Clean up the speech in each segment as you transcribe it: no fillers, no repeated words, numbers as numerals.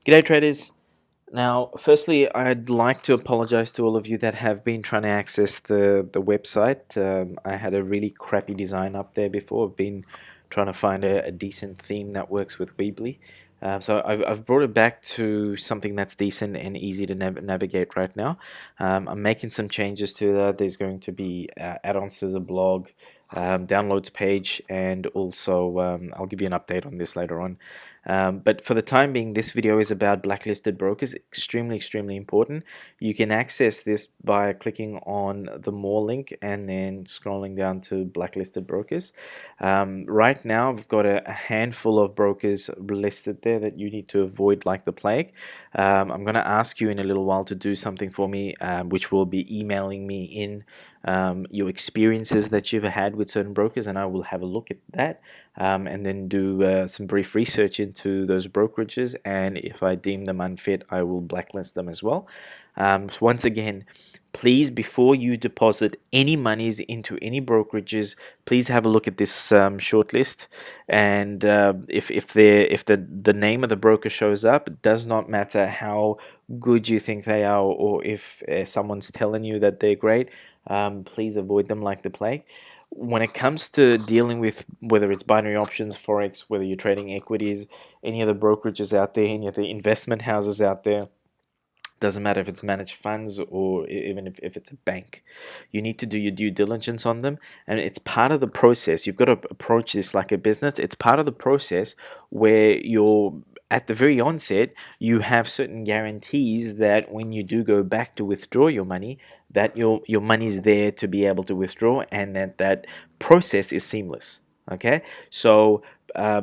G'day traders. Now, firstly, I'd like to apologize to all of you that have been trying to access the website. I had a really crappy design up there before. I've been trying to find a decent theme that works with Weebly. So I've brought it back to something that's decent and easy to navigate right now. I'm making some changes to that. There's going to be add-ons to the blog, downloads page, and also I'll give you an update on this later on. But for the time being, this video is about blacklisted brokers. Extremely important. You can access this by clicking on the more link and then scrolling down to blacklisted brokers. Right now, I've got a handful of brokers listed there that you need to avoid like the plague. I'm going to ask you in a little while to do something for me, which will be emailing me in your experiences that you've had with certain brokers, and I will have a look at that and then do some brief research into those brokerages, and if I deem them unfit, I will blacklist them as well. So once again, please, before you deposit any monies into any brokerages, please have a look at this shortlist. And if the name of the broker shows up, it does not matter how good you think they are, or if someone's telling you that they're great. Please avoid them like the plague. When it comes to dealing with whether it's binary options, forex, whether you're trading equities, any of the brokerages out there, any of the investment houses out there, doesn't matter if it's managed funds or even if it's a bank, you need to do your due diligence on them, and it's part of the process. You've got to approach this like a business. It's part of the process where you're at the very onset, you have certain guarantees that when you do go back to withdraw your money, that your money is there to be able to withdraw, and that process is seamless. Okay, so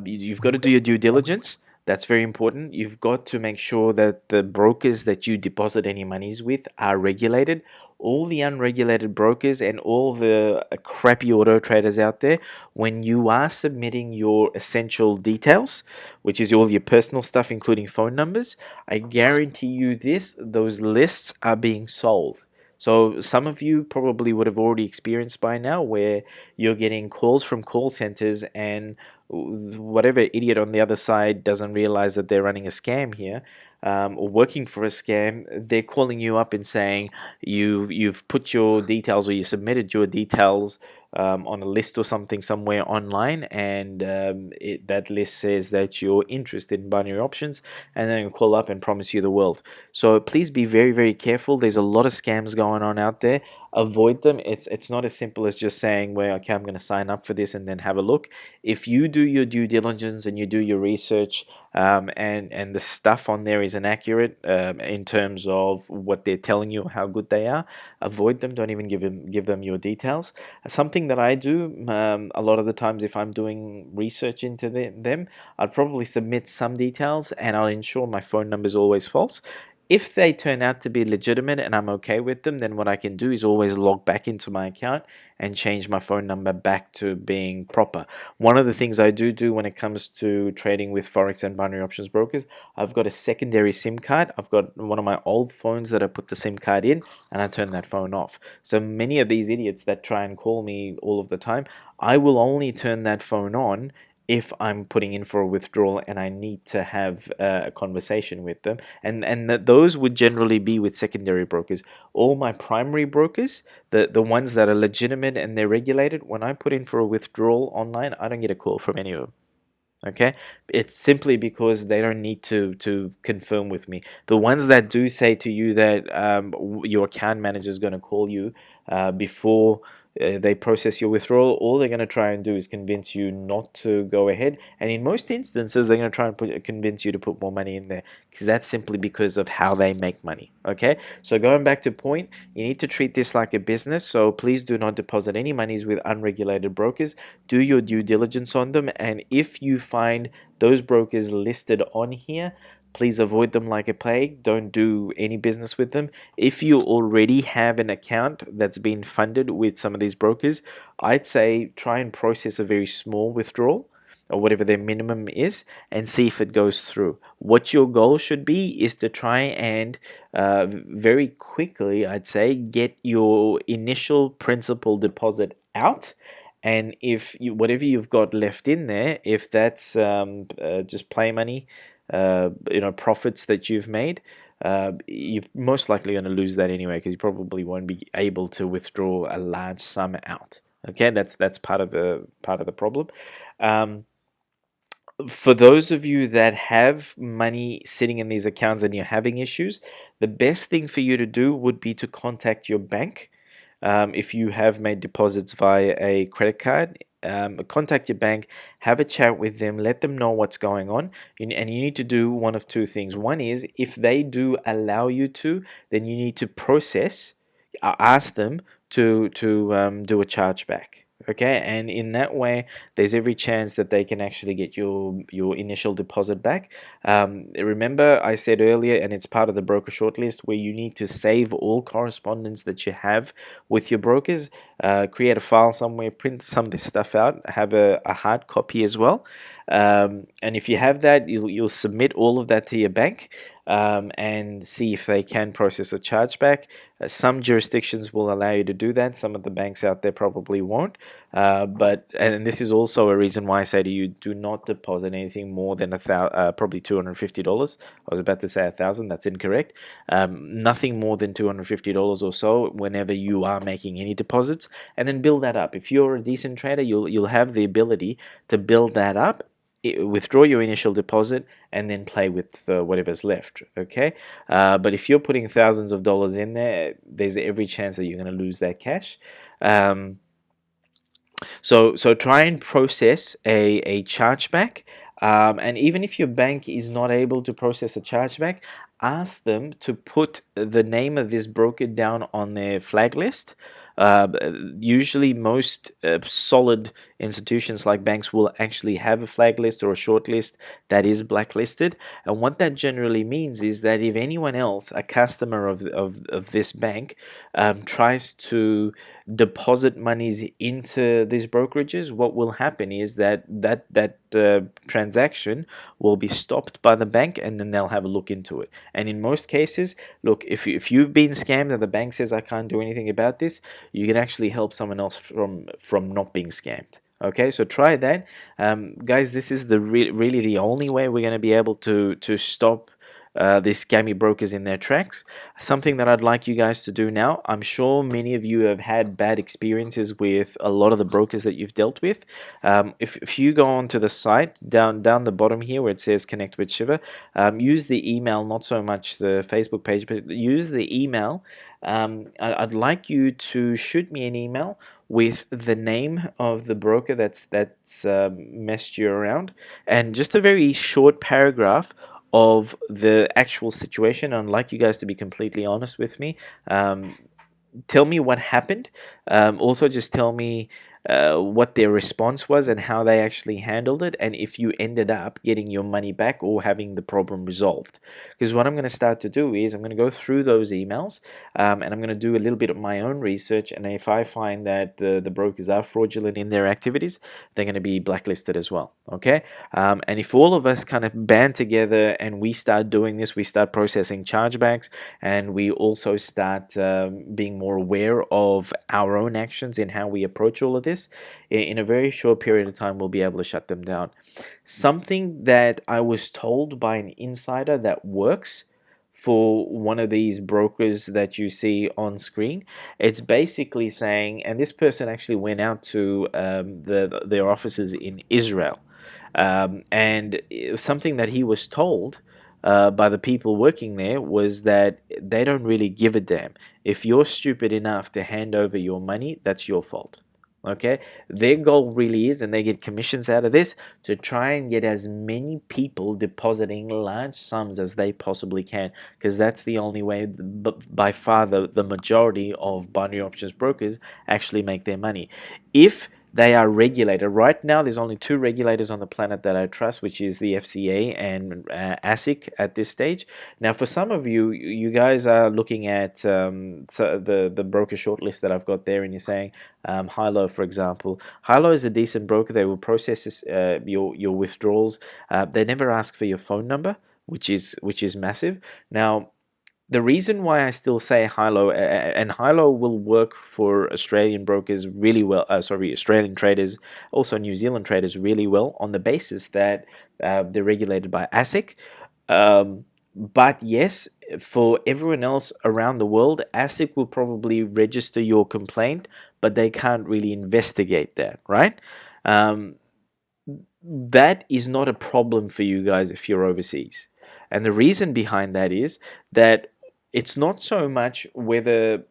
you've got to do your due diligence. That's very important. You've got to make sure that the brokers that you deposit any monies with are regulated. All the unregulated brokers and all the crappy auto traders out there, when you are submitting your essential details, which is all your personal stuff, including phone numbers, I guarantee you this, those lists are being sold. So some of you probably would have already experienced by now where you're getting calls from call centers, and whatever idiot on the other side doesn't realize that they're running a scam here, or working for a scam. They're calling you up and saying you've put your details, or you submitted your details on a list or something somewhere online, and that list says that you're interested in binary options, and then call up and promise you the world. So please be very careful. There's a lot of scams going on out there. Avoid them. It's not as simple as just saying, well, okay, I'm going to sign up for this and then have a look. If you do your due diligence and you do your research, and the stuff on there is inaccurate in terms of what they're telling you, how good they are, avoid them. Don't even give them your details. Something that I do a lot of the times, if I'm doing research into them, I'd probably submit some details, and I'll ensure my phone number is always false. If they turn out to be legitimate and I'm okay with them, then what I can do is always log back into my account and change my phone number back to being proper. One of the things I do when it comes to trading with Forex and binary options brokers, I've got a secondary SIM card. I've got one of my old phones that I put the SIM card in, and I turn that phone off. So many of these idiots that try and call me all of the time, I will only turn that phone on if I'm putting in for a withdrawal and I need to have a conversation with them. And those would generally be with secondary brokers. All my primary brokers, the ones that are legitimate and they're regulated, when I put in for a withdrawal online, I don't get a call from any of them. Okay, it's simply because they don't need to confirm with me. The ones that do say to you that your account manager is going to call you before they process your withdrawal, all they're going to try and do is convince you not to go ahead, and in most instances they're going to try and convince you to put more money in there, because that's simply because of how they make money. Okay, so going back to point, you need to treat this like a business, so please do not deposit any monies with unregulated brokers. Do your due diligence on them, and if you find those brokers listed on here, please avoid them like a plague. Don't do any business with them. If you already have an account that's been funded with some of these brokers, I'd say try and process a very small withdrawal, or whatever their minimum is, and see if it goes through. What your goal should be is to try and very quickly, I'd say, get your initial principal deposit out. And if you, whatever you've got left in there, if that's just play money, profits that you've made, you're most likely going to lose that anyway, because you probably won't be able to withdraw a large sum out. Okay, that's part of the problem. Um, for those of you that have money sitting in these accounts and you're having issues, the best thing for you to do would be to contact your bank. If you have made deposits via a credit card, contact your bank, have a chat with them, let them know what's going on, and you need to do one of two things. One is, if they do allow you to, then you need to ask them to do a chargeback. Okay, and in that way, there's every chance that they can actually get your initial deposit back. Remember, I said earlier, and it's part of the broker shortlist, where you need to save all correspondence that you have with your brokers. Create a file somewhere, print some of this stuff out, have a hard copy as well. And if you have that, you'll submit all of that to your bank, and see if they can process a chargeback. Some jurisdictions will allow you to do that. Some of the banks out there probably won't. And this is also a reason why I say to you, do not deposit anything more than probably $250. I was about to say 1,000. That's incorrect. Nothing more than $250 or so whenever you are making any deposits, and then build that up. If you're a decent trader, you'll have the ability to build that up, withdraw your initial deposit, and then play with whatever's left. Okay, but if you're putting thousands of dollars in there, there's every chance that you're going to lose that cash. So try and process a chargeback, and even if your bank is not able to process a chargeback, ask them to put the name of this broker down on their flag list. Usually most solid institutions like banks will actually have a flag list or a short list that is blacklisted, and what that generally means is that if anyone else, a customer of this bank, tries to deposit monies into these brokerages, what will happen is that transaction will be stopped by the bank, and then they'll have a look into it. And in most cases, look, if you've been scammed and the bank says I can't do anything about this, you can actually help someone else from not being scammed. Okay, so try that, guys. This is really the only way we're going to be able to stop these scammy brokers in their tracks. Something that I'd like you guys to do now, I'm sure many of you have had bad experiences with a lot of the brokers that you've dealt with. If you go onto the site, down the bottom here where it says connect with Shiva, use the email, not so much the Facebook page, but use the email. I'd like you to shoot me an email with the name of the broker that's messed you around, and just a very short paragraph of the actual situation. I'd like you guys to be completely honest with me. Tell me what happened. Also, just tell me what their response was and how they actually handled it, and if you ended up getting your money back or having the problem resolved. Because what I'm going to start to do is I'm going to go through those emails, and I'm going to do a little bit of my own research, and if I find that the brokers are fraudulent in their activities, they're going to be blacklisted as well. Okay, and if all of us kind of band together and we start doing this, we start processing chargebacks, and we also start being more aware of our own actions in how we approach all of this, in a very short period of time we'll be able to shut them down. Something that I was told by an insider that works for one of these brokers that you see on screen, it's basically saying, and this person actually went out to their offices in Israel, and something that he was told by the people working there was that they don't really give a damn. If you're stupid enough to hand over your money, that's your fault. Okay, their goal really is, and they get commissions out of this, to try and get as many people depositing large sums as they possibly can, because that's the only way, by far the majority of binary options brokers actually make their money. If they are regulated. Right now, there's only two regulators on the planet that I trust, which is the FCA and ASIC at this stage. Now, for some of you, you guys are looking at the broker shortlist that I've got there, and you're saying, Hilo, for example. Hilo is a decent broker. They will process your withdrawals. They never ask for your phone number, which is massive. Now, the reason why I still say Hilo, and Hilo will work for Australian brokers really well, Australian traders, also New Zealand traders really well, on the basis that they're regulated by ASIC. But yes, for everyone else around the world, ASIC will probably register your complaint, but they can't really investigate that, right? Um, that is not a problem for you guys if you're overseas. And the reason behind that is that it's not so much whether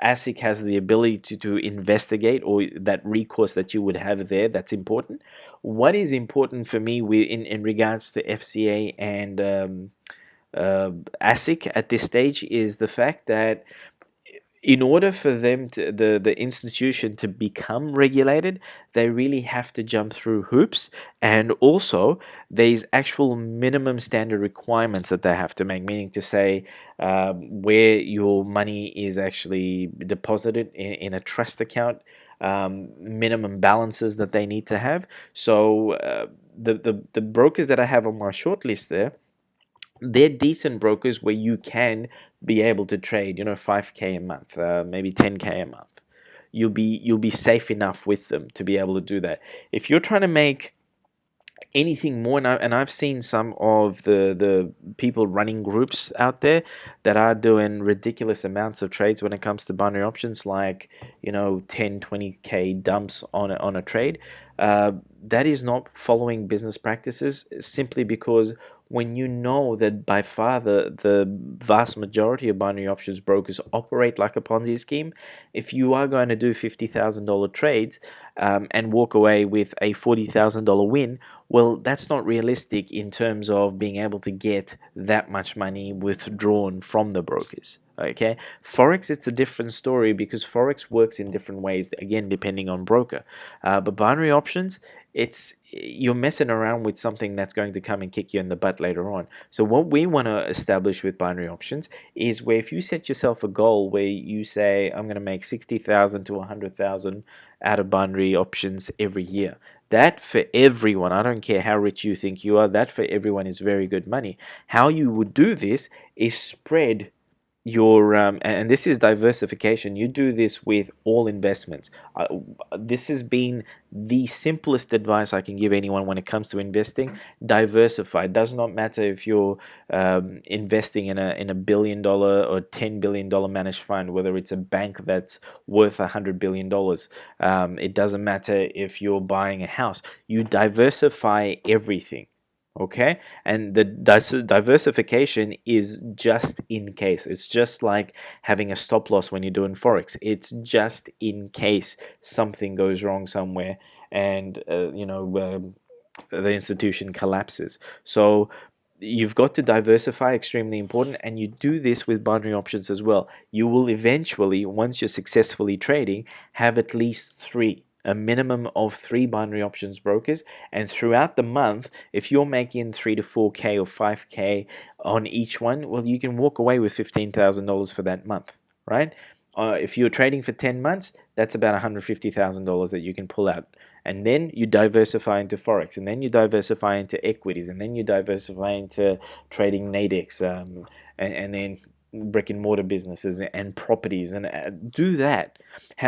ASIC has the ability to investigate, or that recourse that you would have there, that's important. What is important for me in regards to FCA and ASIC at this stage is the fact that in order for them to the institution to become regulated, they really have to jump through hoops, and also there's actual minimum standard requirements that they have to make, meaning to say where your money is actually deposited in a trust account, minimum balances that they need to have. So the brokers that I have on my shortlist there, they're decent brokers where you can be able to trade, 5K a month, maybe 10K a month. You'll be safe enough with them to be able to do that. If you're trying to make anything more, and I've seen some of the people running groups out there that are doing ridiculous amounts of trades when it comes to binary options, like 10 20K dumps on a trade. That is not following business practices, simply because when you know that by far the vast majority of binary options brokers operate like a Ponzi scheme, if you are going to do $50,000 trades and walk away with a $40,000 win, well, that's not realistic in terms of being able to get that much money withdrawn from the brokers. Okay, Forex, it's a different story because Forex works in different ways, again, depending on broker. But binary options, you're messing around with something that's going to come and kick you in the butt later on. So what we want to establish with binary options is where if you set yourself a goal where you say, I'm going to make 60,000 to 100,000 out of binary options every year. That for everyone, I don't care how rich you think you are, that for everyone is very good money. How you would do this is spread your and this is diversification. You do this with all investments. This has been the simplest advice I can give anyone when it comes to investing. Diversify. It does not matter if you're investing in a $1 billion or $10 billion managed fund, whether it's a bank that's worth $100 billion. It doesn't matter if you're buying a house. You diversify everything. Okay, and the diversification is just in case. It's just like having a stop loss when you're doing forex. It's just in case something goes wrong somewhere, and the institution collapses. So you've got to diversify, extremely important, and you do this with binary options as well. You will eventually, once you're successfully trading, have at least a minimum of 3 binary options brokers, and throughout the month, if you're making 3 to 4K or 5K on each one, well, you can walk away with $15,000 for that month, right? If you're trading for 10 months, that's about $150,000 that you can pull out. And then you diversify into forex, and then you diversify into equities, and then you diversify into trading Nadex, and then brick and mortar businesses and properties, and do that.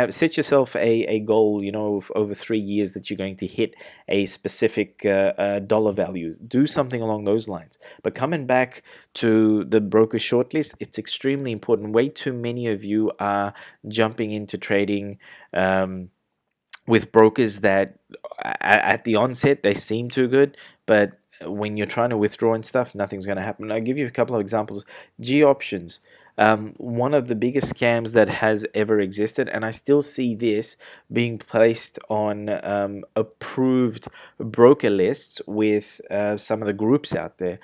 Set yourself a goal, of over 3 years that you're going to hit a specific dollar value. Do something along those lines. But coming back to the broker shortlist, it's extremely important. Way too many of you are jumping into trading with brokers that at the onset they seem too good, but when you're trying to withdraw and stuff, nothing's going to happen. I'll give you a couple of examples. G options, one of the biggest scams that has ever existed, and I still see this being placed on approved broker lists with some of the groups out there.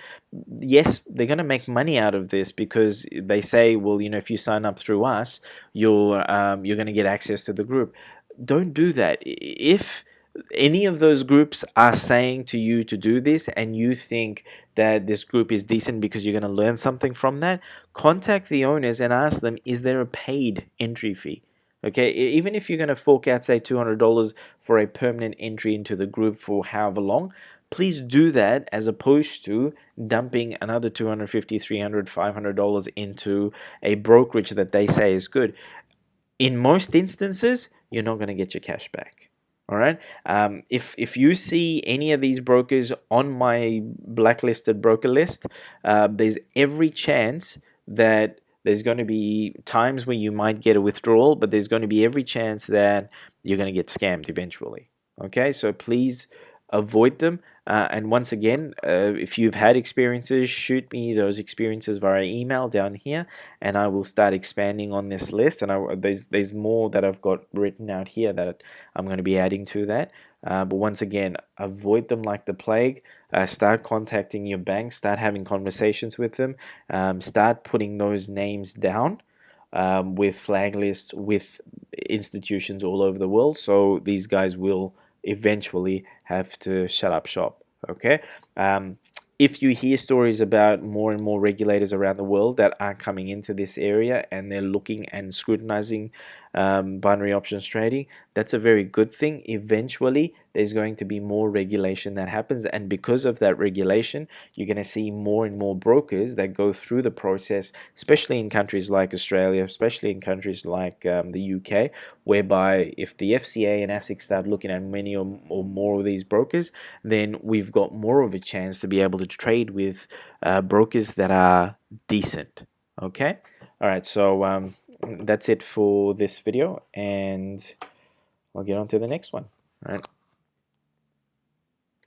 Yes, they're going to make money out of this because they say, well, if you sign up through us, you're going to get access to the group. Don't do that. If any of those groups are saying to you to do this and you think that this group is decent because you're going to learn something from that, contact the owners and ask them, is there a paid entry fee? Okay, even if you're going to fork out, say, $200 for a permanent entry into the group for however long, please do that as opposed to dumping another $250, $300, $500 into a brokerage that they say is good. In most instances, you're not going to get your cash back. All right. If you see any of these brokers on my blacklisted broker list, there's every chance that there's going to be times where you might get a withdrawal, but there's going to be every chance that you're going to get scammed eventually. Okay, so please avoid them. And once again, if you've had experiences, shoot me those experiences via email down here, and I will start expanding on this list. And there's more that I've got written out here that I'm going to be adding to that. But once again, avoid them like the plague. Start contacting your bank, start having conversations with them, start putting those names down with flag lists with institutions all over the world. So these guys will eventually have to shut up shop. Okay. If you hear stories about more and more regulators around the world that are coming into this area and they're looking and scrutinizing binary options trading, that's a very good thing. Eventually, there's going to be more regulation that happens, and because of that regulation, you're going to see more and more brokers that go through the process, especially in countries like Australia, especially in countries like the UK, whereby if the FCA and ASIC start looking at many or more of these brokers, then we've got more of a chance to be able to trade with brokers that are decent. Okay. All right. So that's it for this video, and I'll get on to the next one. All right.